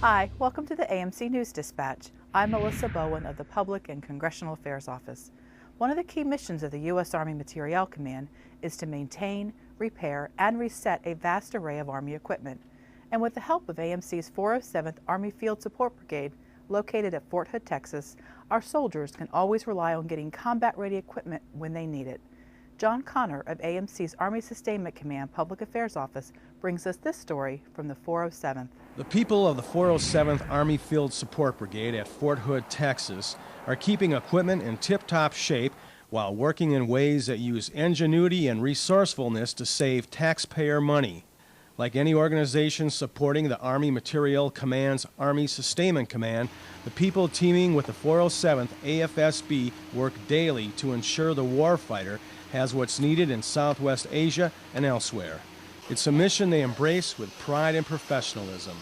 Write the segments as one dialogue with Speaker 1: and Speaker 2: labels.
Speaker 1: Hi, welcome to the AMC News Dispatch. I'm Melissa Bohan of the Public and Congressional Affairs Office. One of the key missions of the U.S. Army Materiel Command is to maintain, repair, and reset a vast array of Army equipment. And with the help of AMC's 407th Army Field Support Brigade, located at Fort Hood, Texas, our soldiers can always rely on getting combat-ready equipment when they need it. John Connor of AMC's Army Sustainment Command Public Affairs Office brings us this story from the 407th.
Speaker 2: The people of the 407th Army Field Support Brigade at Fort Hood, Texas, are keeping equipment in tip-top shape while working in ways that use ingenuity and resourcefulness to save taxpayer money. Like any organization supporting the Army Materiel Command's Army Sustainment Command, the people teaming with the 407th AFSB work daily to ensure the warfighter has what's needed in Southwest Asia and elsewhere. It's a mission they embrace with pride and professionalism.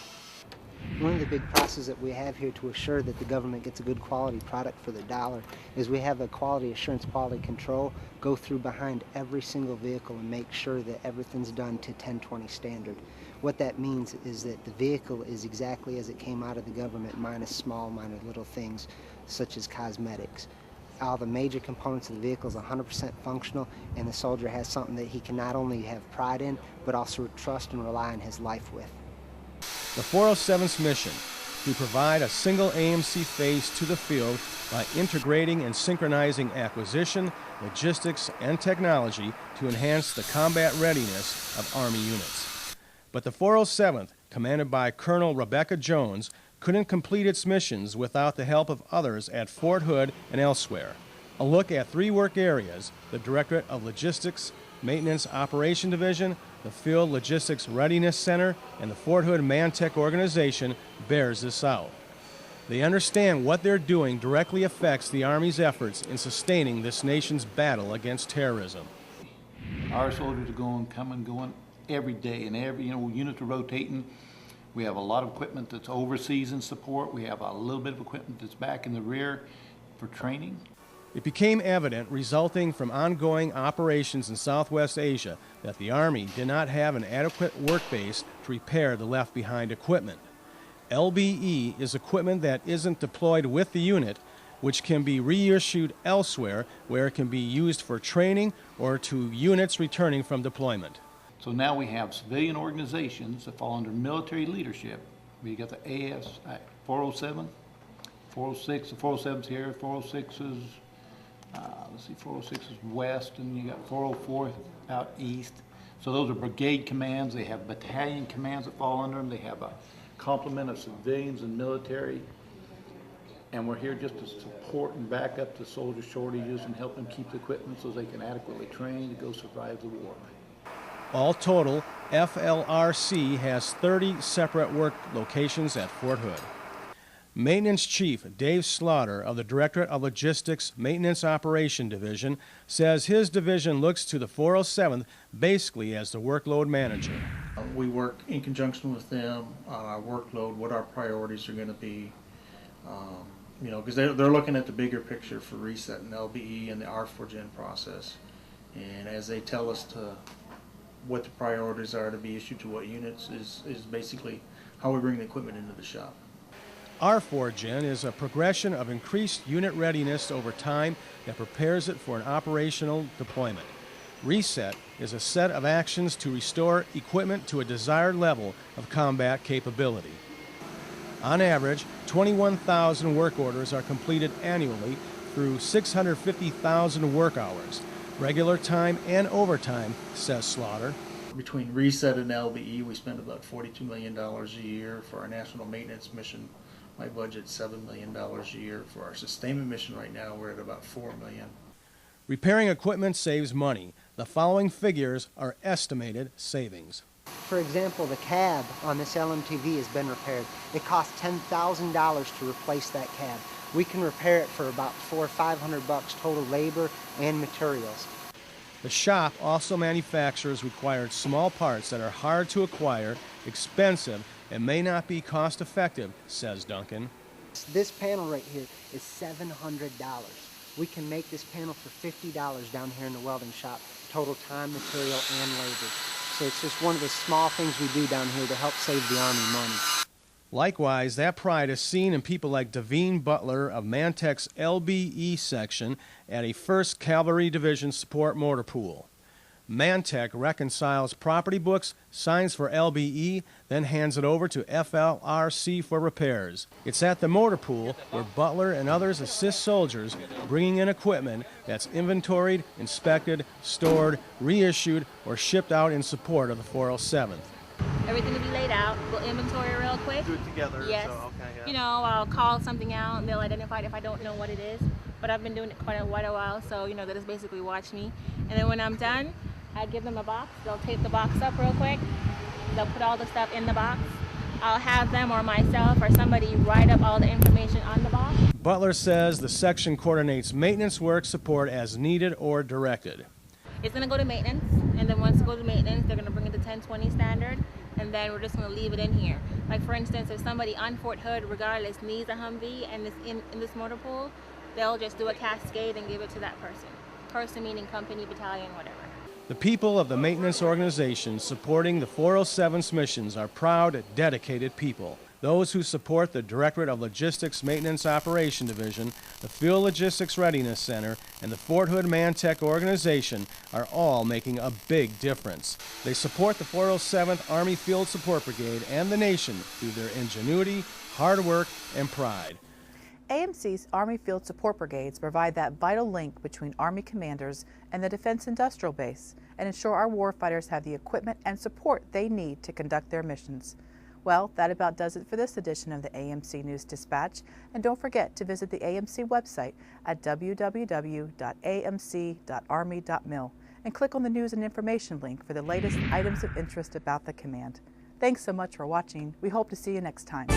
Speaker 3: One of the big processes that we have here to assure that the government gets a good quality product for their dollar is we have a quality assurance, quality control go through behind every single vehicle and make sure that everything's done to 1020 standard. What that means is that the vehicle is exactly as it came out of the government, minus minor little things such as cosmetics. All the major components of the vehicle is 100% functional, and the soldier has something that he can not only have pride in, but also trust and rely on his life with.
Speaker 2: The 407's mission: to provide a single AMC face to the field by integrating and synchronizing acquisition, logistics, and technology to enhance the combat readiness of Army units. But the 407th, commanded by Colonel Rebecca Jones, couldn't complete its missions without the help of others at Fort Hood and elsewhere. A look at three work areas: the Directorate of Logistics, Maintenance Operation Division, the Field Logistics Readiness Center, and the Fort Hood Mantech Organization bears this out. They understand what they're doing directly affects the Army's efforts in sustaining this nation's battle against terrorism.
Speaker 4: Our soldiers are going every day, and units are rotating. We have a lot of equipment that's overseas in support. We have a little bit of equipment that's back in the rear for training.
Speaker 2: It became evident, resulting from ongoing operations in Southwest Asia, that the Army did not have an adequate work base to repair the left-behind equipment. LBE is equipment that isn't deployed with the unit, which can be reissued elsewhere where it can be used for training or to units returning from deployment.
Speaker 4: So now we have civilian organizations that fall under military leadership. We got the AS 407, 406, the 407's here, 406 is, 406 is west, and you got 404 out east. So those are brigade commands. They have battalion commands that fall under them. They have a complement of civilians and military. And we're here just to support and back up the soldier shortages and help them keep the equipment so they can adequately train to go survive the war.
Speaker 2: All total, FLRC has 30 separate work locations at Fort Hood. Maintenance Chief Dave Slaughter of the Directorate of Logistics Maintenance Operation Division says his division looks to the 407th basically as the workload manager.
Speaker 5: We work in conjunction with them on our workload, what our priorities are going to be, because they're looking at the bigger picture for reset and LBE and the R4Gen process. And as they tell us what the priorities are to be issued to what units is basically how we bring the equipment into the shop.
Speaker 2: R4Gen is a progression of increased unit readiness over time that prepares it for an operational deployment. Reset is a set of actions to restore equipment to a desired level of combat capability. On average, 21,000 work orders are completed annually through 650,000 work hours, regular time and overtime, says Slaughter.
Speaker 5: Between reset and LBE, we spend about $42 million a year for our national maintenance mission. My budget's $7 million a year. For our sustainment mission right now, we're at about $4 million.
Speaker 2: Repairing equipment saves money. The following figures are estimated savings.
Speaker 3: For example, the cab on this LMTV has been repaired. It costs $10,000 to replace that cab. We can repair it for about $400 or $500 total labor and materials.
Speaker 2: The shop also manufactures required small parts that are hard to acquire, expensive, and may not be cost-effective, says Duncan.
Speaker 3: This panel right here is $700. We can make this panel for $50 down here in the welding shop, total time, material, and labor. So it's just one of the small things we do down here to help save the Army money.
Speaker 2: Likewise, that pride is seen in people like Devine Butler of Mantech's LBE section at a 1st Cavalry Division support mortar pool. Mantech reconciles property books, signs for LBE, then hands it over to FLRC for repairs. It's at the mortar pool where Butler and others assist soldiers bringing in equipment that's inventoried, inspected, stored, reissued, or shipped out in support of the 407th.
Speaker 6: Everything will be laid out. We'll inventory real quick.
Speaker 7: Do it together.
Speaker 6: Yes.
Speaker 7: So, okay, yeah.
Speaker 6: You know, I'll call something out and they'll identify it if I don't know what it is. But I've been doing it quite a while, so you know, they'll just basically watch me. And then when I'm done, I give them a box. They'll tape the box up real quick. They'll put all the stuff in the box. I'll have them or myself or somebody write up all the information on the box.
Speaker 2: Butler says the section coordinates maintenance work support as needed or directed.
Speaker 6: It's going to go to maintenance, and then once it goes to maintenance, they're going to bring it to 1020 standard, and then we're just going to leave it in here. Like for instance, if somebody on Fort Hood, regardless, needs a Humvee and is in this motor pool, they'll just do a cascade and give it to that person. Person meaning company, battalion, whatever.
Speaker 2: The people of the maintenance organization supporting the 407's missions are proud, dedicated people. Those who support the Directorate of Logistics Maintenance Operation Division, the Field Logistics Readiness Center, and the Fort Hood Mantech organization are all making a big difference. They support the 407th Army Field Support Brigade and the nation through their ingenuity, hard work, and pride.
Speaker 1: AMC's Army Field Support Brigades provide that vital link between Army commanders and the Defense Industrial Base and ensure our warfighters have the equipment and support they need to conduct their missions. Well, that about does it for this edition of the AMC News Dispatch, and don't forget to visit the AMC website at www.amc.army.mil and click on the News and Information link for the latest items of interest about the command. Thanks so much for watching. We hope to see you next time.